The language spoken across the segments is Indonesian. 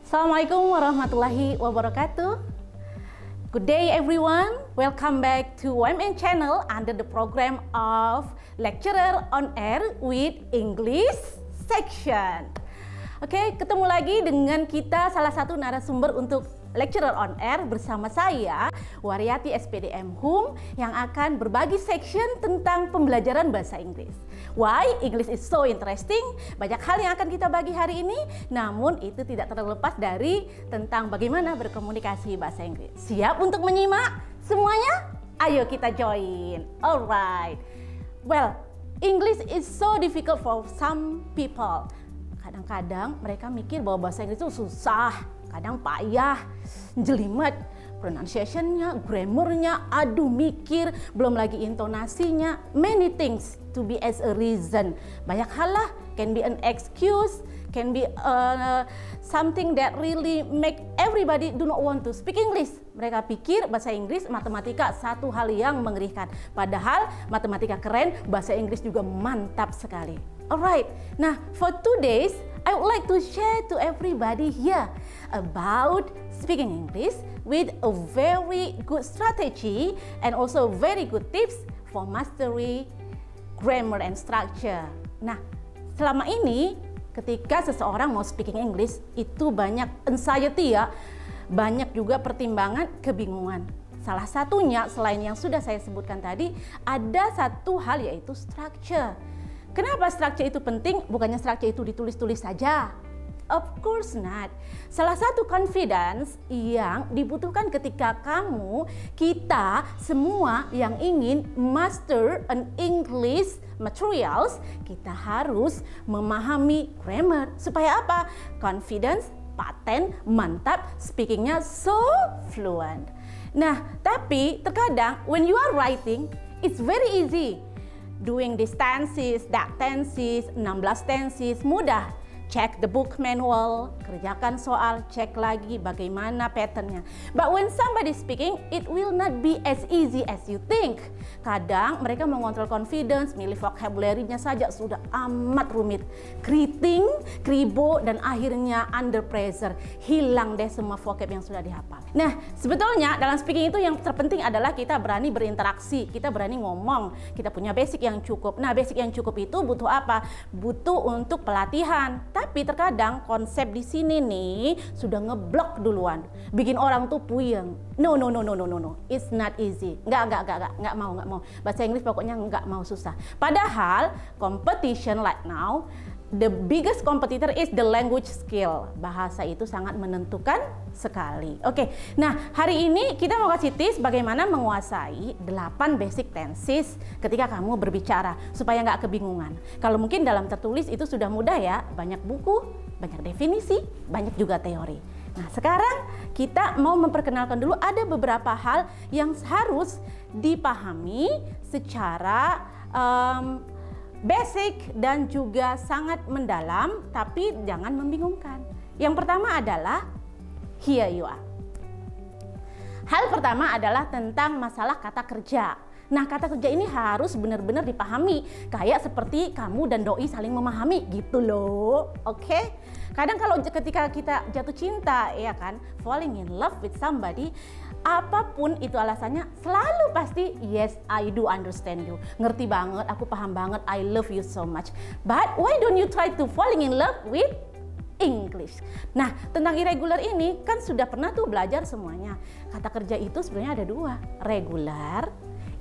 Assalamualaikum warahmatullahi wabarakatuh. Good day everyone. Welcome back to OMN channel under the program of Lecturer on Air with English section. Oke, ketemu lagi dengan kita salah satu narasumber untuk Lecturer on Air bersama saya, Waryati SPDM Hum, yang akan berbagi section tentang pembelajaran bahasa Inggris. Why English is so interesting? Banyak hal yang akan kita bagi hari ini, namun itu tidak terlepas dari tentang bagaimana berkomunikasi bahasa Inggris. Siap untuk menyimak semuanya? Ayo kita join. Alright. Well, English is so difficult for some people. Kadang-kadang mereka mikir bahwa bahasa Inggris itu susah, kadang payah, jelimet, pronunciation-nya, grammar-nya, aduh mikir, belum lagi intonasinya, many things to be as a reason. Banyak hal lah, can be an excuse, can be something that really make everybody do not want to speak English. Mereka pikir bahasa Inggris, matematika satu hal yang mengerikan. Padahal matematika keren, bahasa Inggris juga mantap sekali. Alright, nah for today's I would like to share to everybody here about speaking English with a very good strategy and also very good tips for mastery grammar and structure. Nah, selama ini ketika seseorang mau speaking English itu banyak anxiety ya, banyak juga pertimbangan, kebingungan. Salah satunya selain yang sudah saya sebutkan tadi, ada satu hal yaitu structure. Kenapa structure itu penting? Bukannya structure itu ditulis-tulis saja. Of course not. Salah satu confidence yang dibutuhkan ketika kita semua yang ingin master an English materials, kita harus memahami grammar. Supaya apa? Confidence, paten, mantap, speakingnya so fluent. Nah, tapi terkadang when you are writing, it's very easy. Doing these tenses, that tenses, 16 tenses, mudah. Check the book manual, kerjakan soal, cek lagi bagaimana patternnya. But when somebody speaking, it will not be as easy as you think. Kadang mereka mengontrol confidence, milih vocabulary-nya saja sudah amat rumit. Keriting, kribo, dan akhirnya under pressure. Hilang deh semua vocab yang sudah dihafal. Nah, sebetulnya dalam speaking itu yang terpenting adalah kita berani berinteraksi, kita berani ngomong, kita punya basic yang cukup. Nah, basic yang cukup itu butuh apa? Butuh untuk pelatihan. Tapi terkadang konsep di sini nih sudah ngeblok duluan, bikin orang tuh puyeng. No, it's not easy. Nggak mau. Bahasa Inggris pokoknya nggak mau susah. Padahal competition right now, the biggest competitor is the language skill. Bahasa itu sangat menentukan sekali. Oke, nah hari ini kita mau kasih tips bagaimana menguasai 8 basic tenses ketika kamu berbicara supaya nggak kebingungan. Kalau mungkin dalam tertulis itu sudah mudah ya, banyak buku, banyak definisi, banyak juga teori. Nah sekarang kita mau memperkenalkan dulu ada beberapa hal yang harus dipahami secara basic dan juga sangat mendalam, tapi jangan membingungkan. Yang pertama adalah here you are. Hal pertama adalah tentang masalah kata kerja. Nah, kata kerja ini harus benar-benar dipahami, kayak seperti kamu dan doi saling memahami gitu loh. Oke? Kadang kalau ketika kita jatuh cinta, ya kan, falling in love with somebody, apapun itu alasannya, selalu pasti yes, I do understand you. Ngerti banget, aku paham banget, I love you so much. But why don't you try to falling in love with English? Nah, tentang irregular ini kan sudah pernah tuh belajar semuanya. Kata kerja itu sebenarnya ada dua, regular,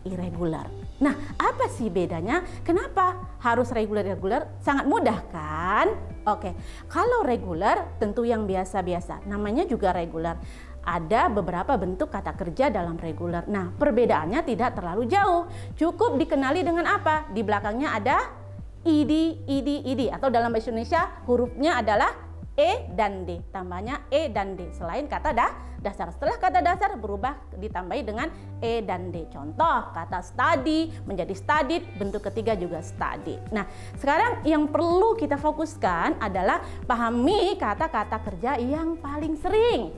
irregular. Nah, apa sih bedanya? Kenapa harus regular-irregular? Sangat mudah kan? Oke, kalau regular tentu yang biasa-biasa, namanya juga regular. Ada beberapa bentuk kata kerja dalam regular. Nah, perbedaannya tidak terlalu jauh. Cukup dikenali dengan apa? Di belakangnya ada id, atau dalam bahasa Indonesia hurufnya adalah E dan D, tambahnya E dan D selain kata dasar. Setelah kata dasar berubah ditambahi dengan E dan D. Contoh, kata study menjadi studied, bentuk ketiga juga study. Nah, sekarang yang perlu kita fokuskan adalah pahami kata-kata kerja yang paling sering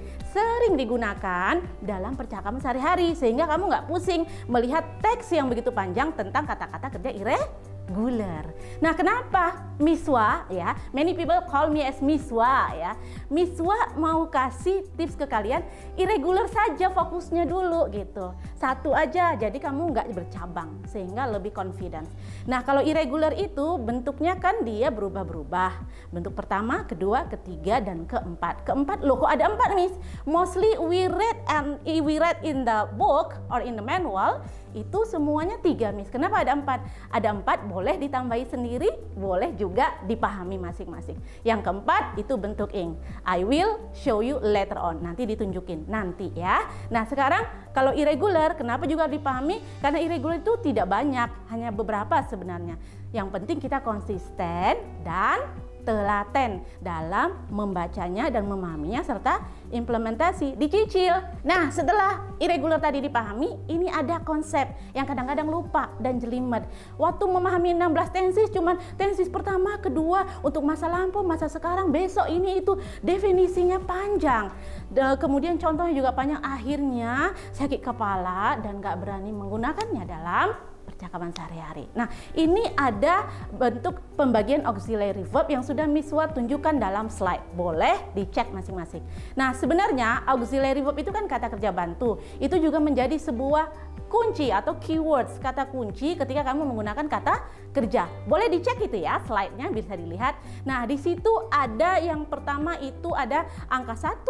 digunakan dalam percakapan sehari-hari, sehingga kamu nggak pusing melihat teks yang begitu panjang tentang kata-kata kerja irregular. Nah, kenapa? Miswa ya. Many people call me as Miswa ya. Miswa mau kasih tips ke kalian, irregular saja fokusnya dulu gitu. Satu aja, jadi kamu nggak bercabang sehingga lebih confidence. Nah, kalau irregular itu bentuknya kan dia berubah-berubah. Bentuk pertama, kedua, ketiga, dan keempat. Keempat, loh kok ada 4 Miss? Mostly we read in the book or in the manual itu semuanya 3 Miss. Kenapa ada 4? Ada 4 boleh ditambahi sendiri, boleh juga dipahami masing-masing. Yang keempat itu bentuk ing. I will show you later on. Nanti ditunjukin nanti ya. Nah, sekarang kalau irregular kenapa juga dipahami? Karena irregular itu tidak banyak, hanya beberapa sebenarnya. Yang penting kita konsisten dan telaten dalam membacanya dan memahaminya serta implementasi, dicicil. Nah, setelah irregular tadi dipahami, ini ada konsep yang kadang-kadang lupa dan jelimet. Waktu memahami 16 tenses, cuman tenses pertama, kedua, untuk masa lampau, masa sekarang, besok, ini itu definisinya panjang. Kemudian contohnya juga panjang, akhirnya sakit kepala dan gak berani menggunakannya dalam percakapan sehari-hari. Nah, ini ada bentuk pembagian auxiliary verb yang sudah Miswa tunjukkan dalam slide. Boleh dicek masing-masing. Nah, sebenarnya auxiliary verb itu kan kata kerja bantu. Itu juga menjadi sebuah kunci atau keywords, kata kunci ketika kamu menggunakan kata kerja. Boleh dicek itu ya, slide-nya bisa dilihat. Nah, di situ ada yang pertama itu ada angka 1,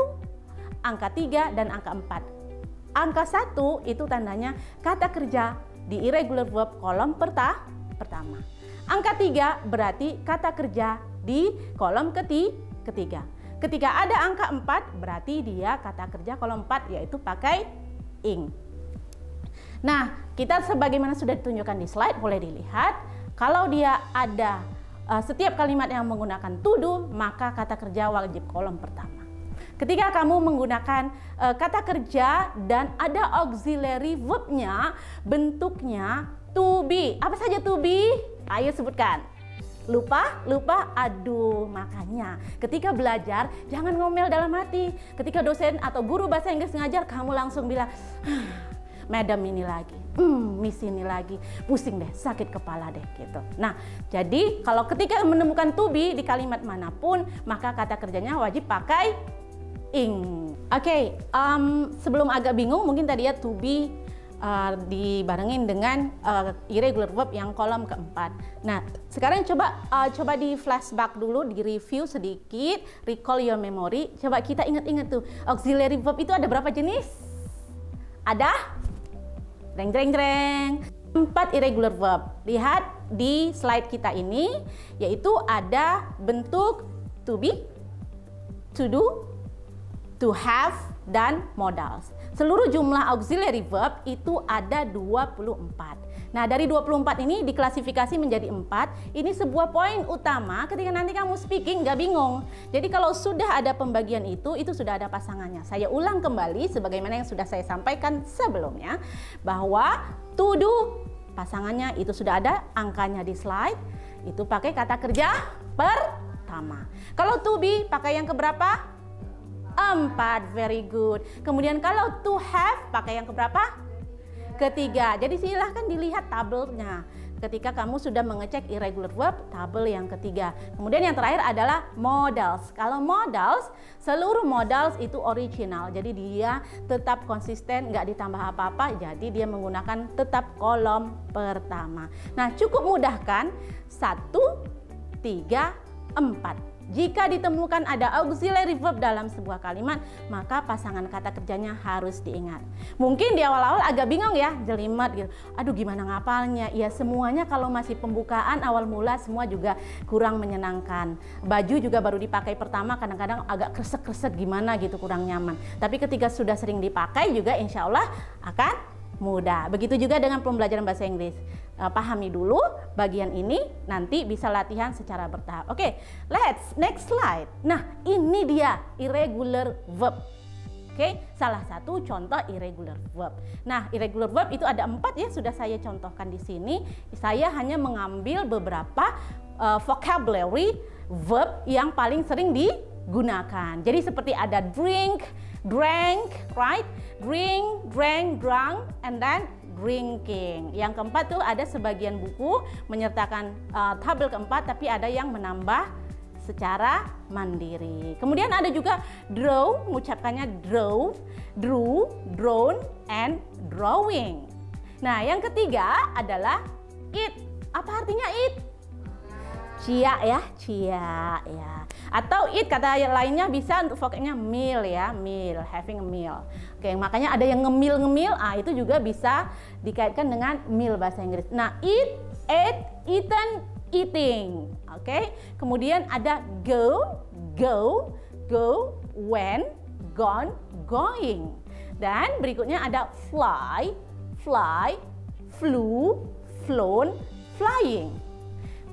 angka 3, dan angka 4. Angka 1 itu tandanya kata kerja di irregular verb kolom pertama. Angka 3 berarti kata kerja di kolom ketiga. Ketika ada angka 4 berarti dia kata kerja kolom 4 yaitu pakai ing. Nah, kita sebagaimana sudah ditunjukkan di slide boleh dilihat kalau dia ada setiap kalimat yang menggunakan to do maka kata kerja wajib kolom pertama. Ketika kamu menggunakan kata kerja dan ada auxiliary verbnya, bentuknya to be. Apa saja to be? Ayo sebutkan. Lupa? Aduh, makanya ketika belajar jangan ngomel dalam hati. Ketika dosen atau guru bahasa Inggris ngajar, kamu langsung bilang, madam ini lagi, miss ini lagi, pusing deh, sakit kepala deh gitu. Nah, jadi kalau ketika menemukan to be di kalimat manapun, maka kata kerjanya wajib pakai ing. Oke, sebelum agak bingung mungkin tadi ya to be dibarengin dengan irregular verb yang kolom keempat. Nah, sekarang coba di flashback dulu, di review sedikit, recall your memory. Coba kita ingat-ingat tuh, auxiliary verb itu ada berapa jenis? Ada? Jreng. 4 irregular verb. Lihat di slide kita ini, yaitu ada bentuk to be, to do, to have, dan modals. Seluruh jumlah auxiliary verb itu ada 24. Nah, dari 24 ini diklasifikasi menjadi 4. Ini sebuah poin utama ketika nanti kamu speaking nggak bingung. Jadi kalau sudah ada pembagian itu sudah ada pasangannya. Saya ulang kembali sebagaimana yang sudah saya sampaikan sebelumnya, bahwa to do pasangannya itu sudah ada angkanya di slide. Itu pakai kata kerja pertama. Kalau to be pakai yang keberapa? 4, very good. Kemudian kalau to have pakai yang keberapa? Ketiga. Jadi silahkan dilihat tabelnya. Ketika kamu sudah mengecek irregular verb, tabel yang ketiga. Kemudian yang terakhir adalah modals. Kalau modals, seluruh modals itu original. Jadi dia tetap konsisten, nggak ditambah apa-apa. Jadi dia menggunakan tetap kolom pertama. Nah, cukup mudah kan? 1, 3, 4. Jika ditemukan ada auxiliary verb dalam sebuah kalimat, maka pasangan kata kerjanya harus diingat. Mungkin di awal-awal agak bingung ya, jelimet gitu. Aduh, gimana ngapalnya? Ya semuanya kalau masih pembukaan awal mula semua juga kurang menyenangkan. Baju juga baru dipakai pertama kadang-kadang agak kresek-kresek gimana gitu, kurang nyaman. Tapi ketika sudah sering dipakai juga insya Allah akan mudah. Begitu juga dengan pembelajaran bahasa Inggris. Pahami dulu bagian ini, nanti bisa latihan secara bertahap. Oke, next slide. Nah, ini dia irregular verb. Oke, salah satu contoh irregular verb. Nah, irregular verb itu ada 4 ya, sudah saya contohkan di sini. Saya hanya mengambil beberapa vocabulary verb yang paling sering digunakan. Jadi seperti ada drink, drank, right? Drink, drank, drunk, and then drinking. Yang keempat tuh ada sebagian buku menyertakan tabel keempat, tapi ada yang menambah secara mandiri. Kemudian ada juga draw, mengucapkannya draw, drew, drawn, and drawing. Nah, yang ketiga adalah eat. Apa artinya eat? Cia ya, cia ya. Atau eat kata lainnya bisa untuk vocabnya meal ya, meal, having a meal. Oke, makanya ada yang ngemil-ngemil, itu juga bisa dikaitkan dengan meal bahasa Inggris. Nah, eat, ate, eaten, eating. Oke, kemudian ada go, go, go, when, gone, going. Dan berikutnya ada fly, fly, flew, flown, flying.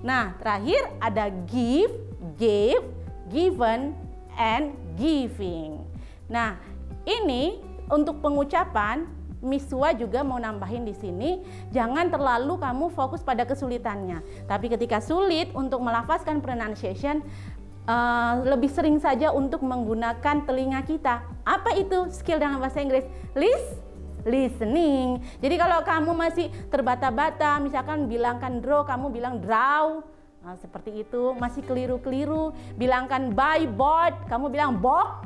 Nah, terakhir ada give, gave, given, and giving. Nah, ini untuk pengucapan Miss Sua juga mau nambahin di sini, jangan terlalu kamu fokus pada kesulitannya. Tapi ketika sulit untuk melafazkan pronunciation, lebih sering saja untuk menggunakan telinga kita. Apa itu skill dalam bahasa Inggris? Listening. Jadi kalau kamu masih terbata-bata, misalkan bilangkan draw, kamu bilang draw. Nah, seperti itu, masih keliru-keliru. Bilangkan buy, bought, kamu bilang bought.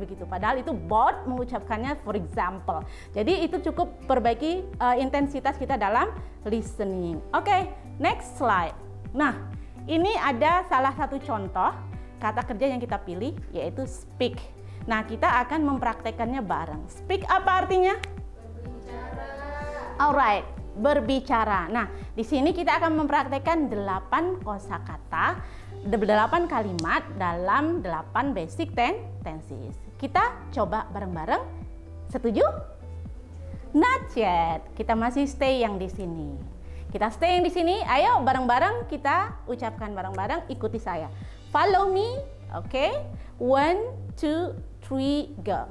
Begitu. Padahal itu bought mengucapkannya for example. Jadi itu cukup perbaiki intensitas kita dalam listening. Oke, next slide. Nah, ini ada salah satu contoh kata kerja yang kita pilih, yaitu speak. Nah, kita akan mempraktekannya bareng. Speak apa artinya? Berbicara. Alright. Berbicara. Nah, di sini kita akan mempraktekkan 8 kosakata, 8 kalimat dalam 8 basic tenses. Kita coba bareng-bareng. Setuju? Not yet. Kita masih stay yang di sini. Kita stay yang di sini. Ayo bareng-bareng kita ucapkan bareng-bareng. Ikuti saya. Follow me. Oke. 1, 2, 3, go.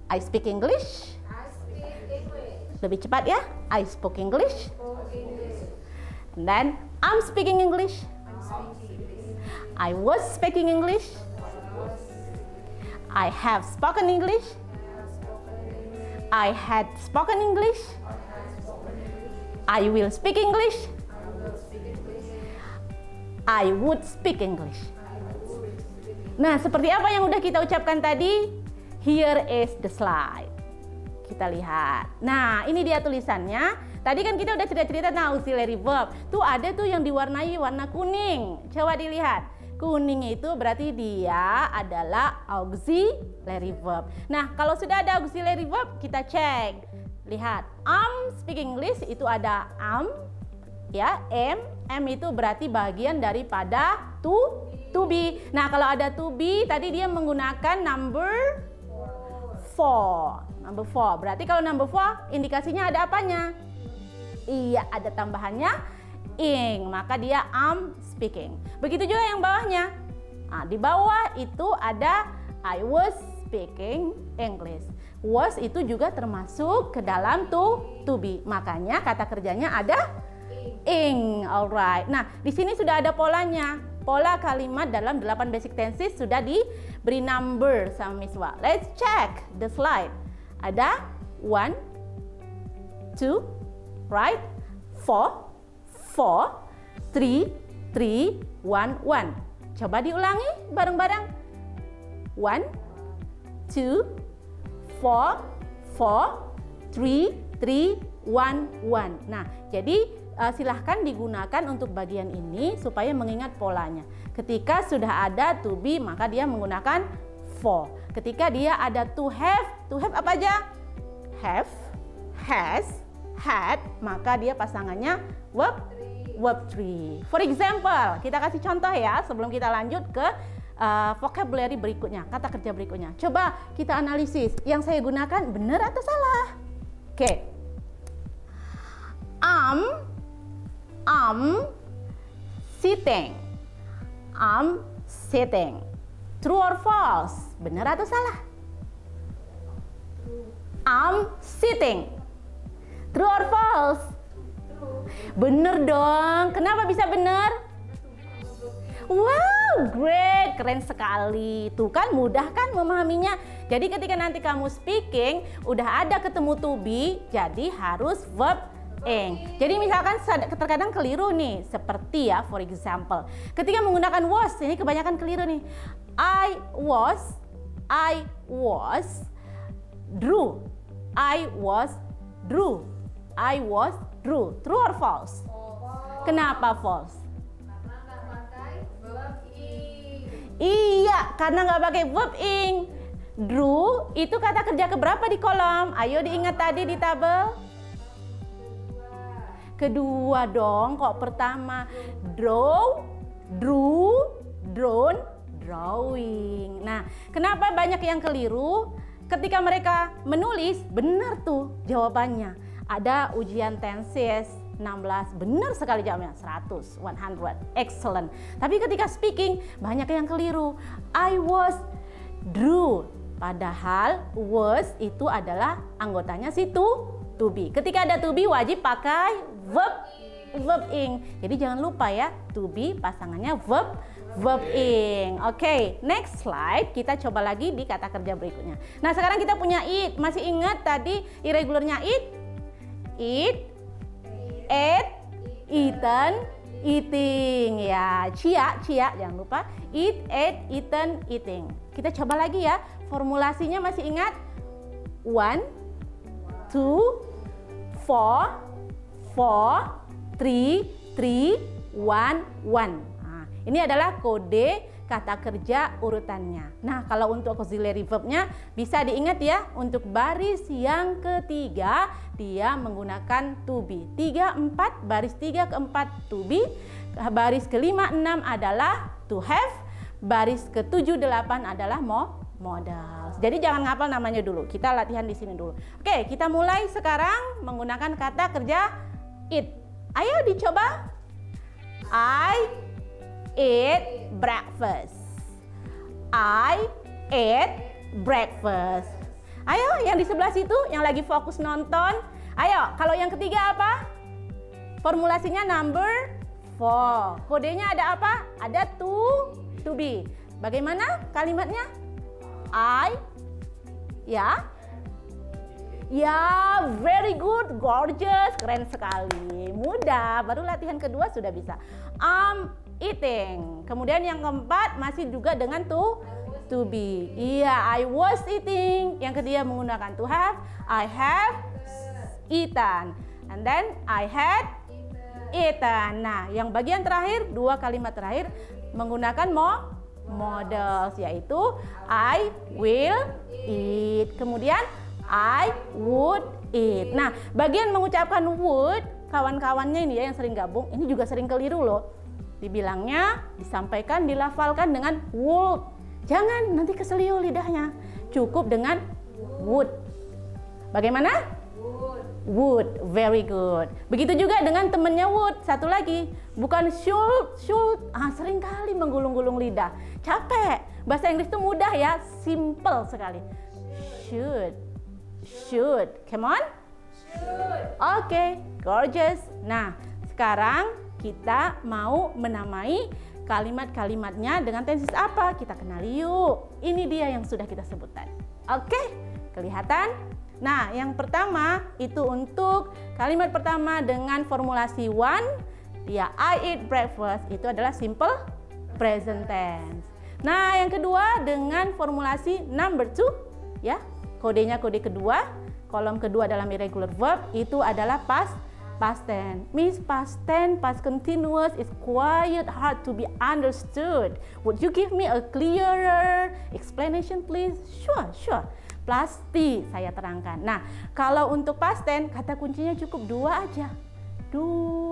I speak English. Lebih cepat ya. I spoke English. And then I'm speaking English. I was speaking English. I have spoken English. I had spoken English. I will speak English. I would speak English. Nah, seperti apa yang udah kita ucapkan tadi? Here is the slide. Kita lihat. Nah, ini dia tulisannya. Tadi kan kita udah cerita-cerita tentang auxiliary verb. Tuh ada tuh yang diwarnai warna kuning. Coba dilihat. Kuning itu berarti dia adalah auxiliary verb. Nah, kalau sudah ada auxiliary verb, kita cek. Lihat, I'm speaking English itu ada am, ya, am itu berarti bagian daripada to be. Nah, kalau ada to be, tadi dia menggunakan number 4. Number 4. Berarti kalau number 4 indikasinya ada apanya? Iya, ada tambahannya ing. Maka dia am speaking. Begitu juga yang bawahnya. Nah, di bawah itu ada I was speaking English. Was itu juga termasuk ke dalam to be. Makanya kata kerjanya ada ing. Alright. Nah, di sini sudah ada polanya. Pola kalimat dalam 8 basic tenses sudah diberi number sama Miss Wa. Let's check the slide. Ada 1, 2, right? 4, 3, 1, 1. Coba diulangi bareng-bareng. 1, 2, 4, 3, 1, 1. Nah, jadi silahkan digunakan untuk bagian ini supaya mengingat polanya. Ketika sudah ada to be, maka dia menggunakan for. Ketika dia ada to have apa aja? Have, has, had, maka dia pasangannya verb 3. For example, kita kasih contoh ya sebelum kita lanjut ke vocabulary berikutnya, kata kerja berikutnya. Coba kita analisis, yang saya gunakan benar atau salah? Oke. I'm sitting. I'm sitting. True or false? Benar atau salah? I'm sitting. True or false? Bener dong. Kenapa bisa benar? Wow, great, keren sekali. Tuh kan mudah kan memahaminya. Jadi ketika nanti kamu speaking, udah ada ketemu to be, jadi harus verb ing. Jadi misalkan terkadang keliru nih, seperti ya, for example, ketika menggunakan was, ini kebanyakan keliru nih. I was drew. I was drew. True or false? Kenapa false? Karena nggak pakai verb ing. Iya, karena nggak pakai verb ing. Drew itu kata kerja keberapa di kolom? Ayo diingat tadi di tabel. Kedua dong, kok pertama? Draw, drew, drawn, drawing. Nah, kenapa banyak yang keliru? Ketika mereka menulis, benar tuh jawabannya. Ada ujian tenses 16, benar sekali jawabnya, 100, 100, excellent. Tapi ketika speaking, banyak yang keliru. I was drew, padahal was itu adalah anggotanya si to be. Ketika ada to be, wajib pakai verb ing. Jadi jangan lupa ya, to be pasangannya verb ing. Oke, next slide. Kita coba lagi di kata kerja berikutnya. Nah, sekarang kita punya it. Masih ingat tadi irregularnya it? Eat, ate, eaten, eating. Ya, cia, jangan lupa. Eat, ate, eaten, eating. Kita coba lagi ya. Formulasinya masih ingat? 1, 2, 4, 3, 1, 1. Ini adalah kode kata kerja urutannya. Nah, kalau untuk auxiliary verbnya bisa diingat ya, untuk baris yang ketiga dia menggunakan to be. 3, 4, baris 3 ke 4 to be, baris ke 5, 6 adalah to have, baris ke 7, 8 adalah modal. Jadi jangan ngapal namanya dulu, kita latihan di sini dulu. Oke, kita mulai sekarang menggunakan kata kerja eat. Ayo dicoba. I ate breakfast. I ate breakfast. Ayo, yang di sebelah situ yang lagi fokus nonton. Ayo, kalau yang ketiga apa? Formulasinya number 4. Kodenya ada apa? Ada to be. Bagaimana kalimatnya? I, ya, very good, gorgeous, keren sekali, mudah. Baru latihan kedua sudah bisa. Eating. Kemudian yang keempat masih juga dengan to be. Iya, I was eating. Yang ketiga menggunakan to have. I have eaten. And then I had eaten. Nah, yang bagian terakhir, dua kalimat terakhir menggunakan modals, yaitu I will eat. Kemudian I would eat. Nah, bagian mengucapkan would, kawan-kawannya ini ya yang sering gabung, ini juga sering keliru loh. Dibilangnya, disampaikan, dilafalkan dengan would. Jangan, nanti keselio lidahnya. Cukup dengan would. Bagaimana? Would, very good. Begitu juga dengan temennya would, satu lagi. Bukan should. Sering kali menggulung-gulung lidah. Capek. Bahasa Inggris itu mudah ya, simple sekali. Should. Come on. Oke, gorgeous. Nah, sekarang kita mau menamai kalimat-kalimatnya dengan tenses apa? Kita kenali yuk. Ini dia yang sudah kita sebutkan. Oke, kelihatan? Nah, yang pertama itu untuk kalimat pertama dengan formulasi one, ya I eat breakfast, itu adalah simple present tense. Nah, yang kedua dengan formulasi number 2, ya, kodenya kode kedua, kolom kedua dalam irregular verb itu adalah past tense. Miss, past tense, past continuous is quite hard to be understood. Would you give me a clearer explanation please? Sure. Pasti saya terangkan. Nah, kalau untuk past tense kata kuncinya cukup 2 aja. 2.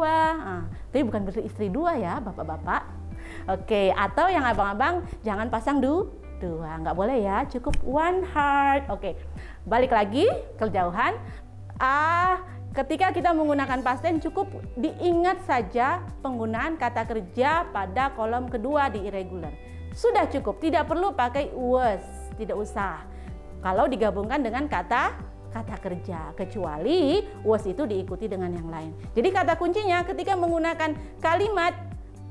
Tapi bukan berarti istri 2 ya, bapak-bapak. Oke, atau yang abang-abang jangan pasang 2, nggak boleh ya, cukup one heart. Oke, balik lagi ke jauhan. Ketika kita menggunakan past tense cukup diingat saja penggunaan kata kerja pada kolom kedua di irregular. Sudah cukup, tidak perlu pakai was, tidak usah. Kalau digabungkan dengan kata kerja, kecuali was itu diikuti dengan yang lain. Jadi kata kuncinya ketika menggunakan kalimat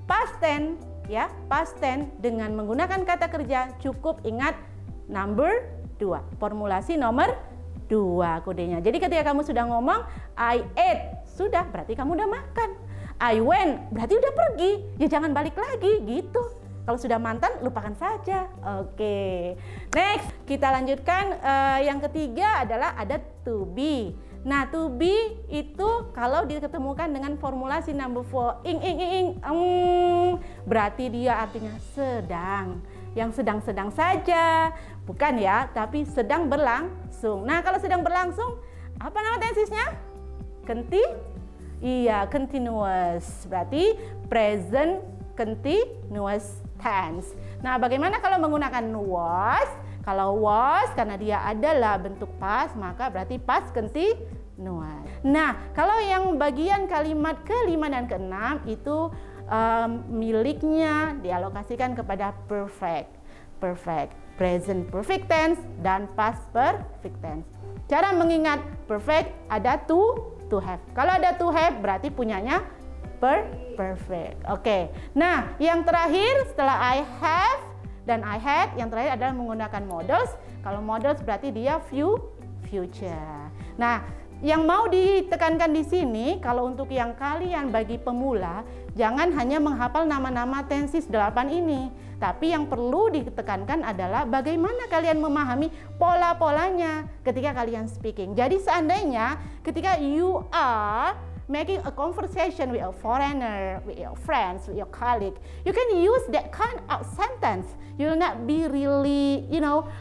past tense, ya, past tense dengan menggunakan kata kerja cukup ingat number 2, formulasi nomor 2 kodenya. Jadi ketika kamu sudah ngomong I ate sudah berarti kamu udah makan. I went berarti udah pergi, ya jangan balik lagi gitu. Kalau sudah mantan lupakan saja. Oke. Next kita lanjutkan, yang ketiga adalah ada to be. Nah, to be itu kalau diketemukan dengan formulasi number 4 berarti dia artinya sedang. Yang sedang-sedang saja, bukan ya, tapi sedang berlangsung. Nah, kalau sedang berlangsung, apa nama tensisnya? Iya, continuous. Berarti present continuous tense. Nah, bagaimana kalau menggunakan was? Kalau was karena dia adalah bentuk past, maka berarti past continuous. Nah, kalau yang bagian kalimat ke-5 dan ke-6 itu miliknya dialokasikan kepada perfect, present perfect tense, dan past perfect tense. Cara mengingat perfect ada to have. Kalau ada to have berarti punyanya perfect. Oke. Nah, yang terakhir setelah I have dan I had, yang terakhir adalah menggunakan modals. Kalau modals berarti dia future. Nah, yang mau ditekankan di sini, kalau untuk yang kalian bagi pemula, jangan hanya menghafal nama-nama tenses 8 ini. Tapi yang perlu ditekankan adalah bagaimana kalian memahami pola-polanya ketika kalian speaking. Jadi seandainya ketika you are making a conversation with a foreigner, with your friends, with your colleague, you can use that kind of sentence. You will not be really,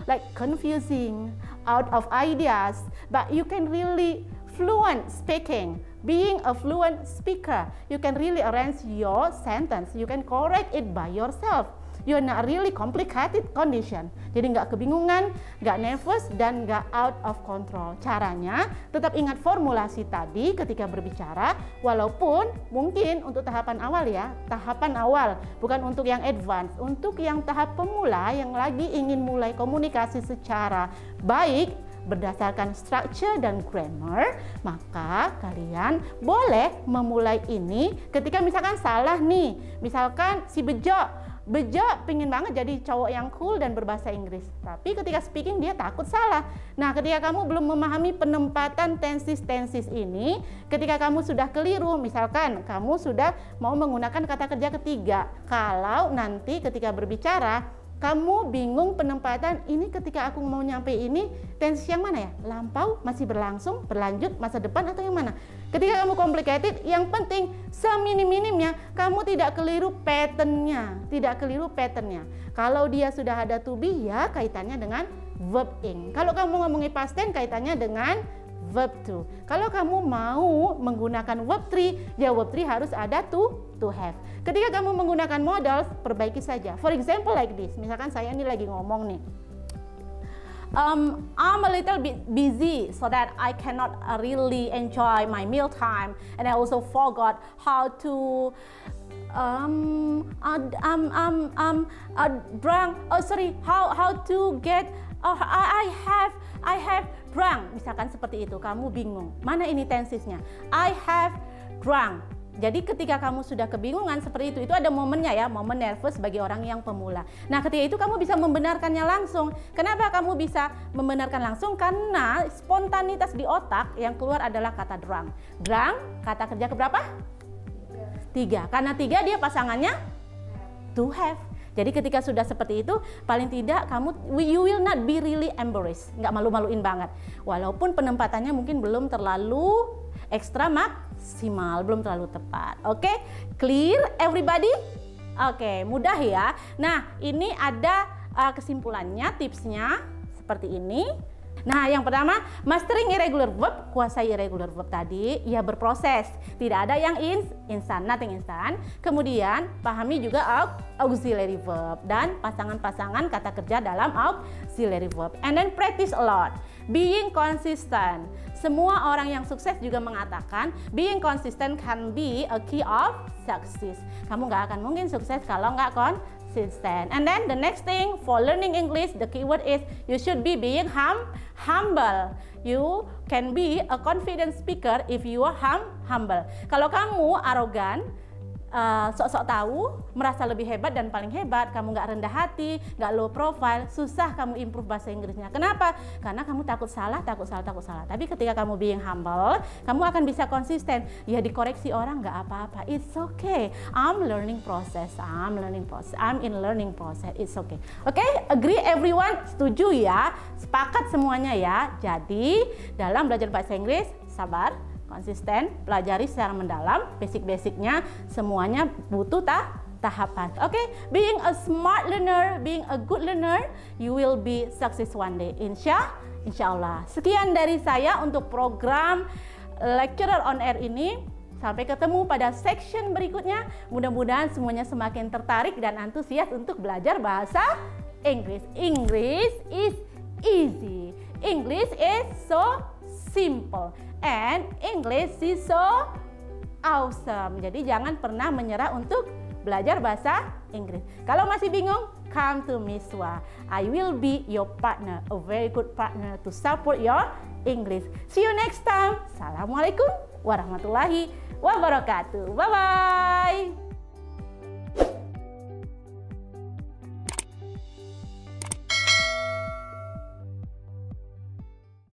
like confusing, out of ideas, but you can really fluent speaking. Being a fluent speaker, you can really arrange your sentence. You can correct it by yourself. You're not really complicated condition. Jadi nggak kebingungan, nggak nervous, dan nggak out of control. Caranya tetap ingat formulasi tadi ketika berbicara, walaupun mungkin untuk tahapan awal ya, tahapan awal, bukan untuk yang advance. Untuk yang tahap pemula yang lagi ingin mulai komunikasi secara baik, berdasarkan structure dan grammar, maka kalian boleh memulai ini ketika misalkan salah nih. Misalkan si Bejo pingin banget jadi cowok yang cool dan berbahasa Inggris, tapi ketika speaking dia takut salah. Nah, ketika kamu belum memahami penempatan tenses ini, ketika kamu sudah keliru, misalkan kamu sudah mau menggunakan kata kerja ketiga, kalau nanti ketika berbicara kamu bingung penempatan ini, ketika aku mau nyampe ini tenses yang mana ya? Lampau, masih berlangsung, berlanjut, masa depan, atau yang mana? Ketika kamu complicated, yang penting seminim-minimnya kamu tidak keliru patternnya, Kalau dia sudah ada to be, ya kaitannya dengan verb ing. Kalau kamu ngomongin past tense, kaitannya dengan verb to. Kalau kamu mau menggunakan verb 3, ya verb 3 harus ada to have. Ketika kamu menggunakan modals, perbaiki saja. For example like this, misalkan saya ini lagi ngomong nih, I'm a little bit busy so that I cannot really enjoy my meal time, and I also forgot how to how to get I have drunk, misalkan seperti itu. Kamu bingung, mana ini tensesnya? I have drunk. Jadi ketika kamu sudah kebingungan seperti itu ada momennya ya, momen nervous bagi orang yang pemula. Nah, ketika itu kamu bisa membenarkannya langsung. Kenapa kamu bisa membenarkan langsung? Karena spontanitas di otak yang keluar adalah kata drunk. Drunk, kata kerja keberapa? 3. Karena 3 dia pasangannya to have. Jadi ketika sudah seperti itu, paling tidak you will not be really embarrassed, nggak malu-maluin banget. Walaupun penempatannya mungkin belum terlalu ekstra maksimal, belum terlalu tepat. Oke, clear everybody? Oke, mudah ya. Nah, ini ada kesimpulannya, tipsnya seperti ini. Nah, yang pertama, mastering irregular verb, kuasai irregular verb tadi, ya berproses. Tidak ada yang instan, nothing instan. Kemudian, pahami juga auxiliary verb dan pasangan-pasangan kata kerja dalam auxiliary verb. And then practice a lot. Being consistent. Semua orang yang sukses juga mengatakan being consistent can be a key of success. Kamu nggak akan mungkin sukses kalau nggak consistent. And then the next thing for learning English, the keyword is you should be being humble. You can be a confident speaker if you are humble. Kalau kamu arogan, sok-sok tahu, merasa lebih hebat dan paling hebat, kamu nggak rendah hati, nggak low profile, susah kamu improve bahasa Inggrisnya. Kenapa? Karena kamu takut salah. Tapi ketika kamu being humble, kamu akan bisa konsisten. Ya dikoreksi orang nggak apa-apa, it's okay. I'm in learning process. It's okay. Oke, agree everyone? Setuju ya? Sepakat semuanya ya. Jadi dalam belajar bahasa Inggris, sabar, konsisten, pelajari secara mendalam, basic-basicnya semuanya butuh tahapan. Oke, being a smart learner, being a good learner, you will be success one day. Insya Allah. Sekian dari saya untuk program Lecturer on Air ini. Sampai ketemu pada section berikutnya. Mudah-mudahan semuanya semakin tertarik dan antusias untuk belajar bahasa Inggris. English is easy. English is so simple. And English is so awesome. Jadi jangan pernah menyerah untuk belajar bahasa Inggris. Kalau masih bingung, come to Miss Wa. I will be your partner, a very good partner to support your English. See you next time. Assalamualaikum warahmatullahi wabarakatuh. Bye-bye.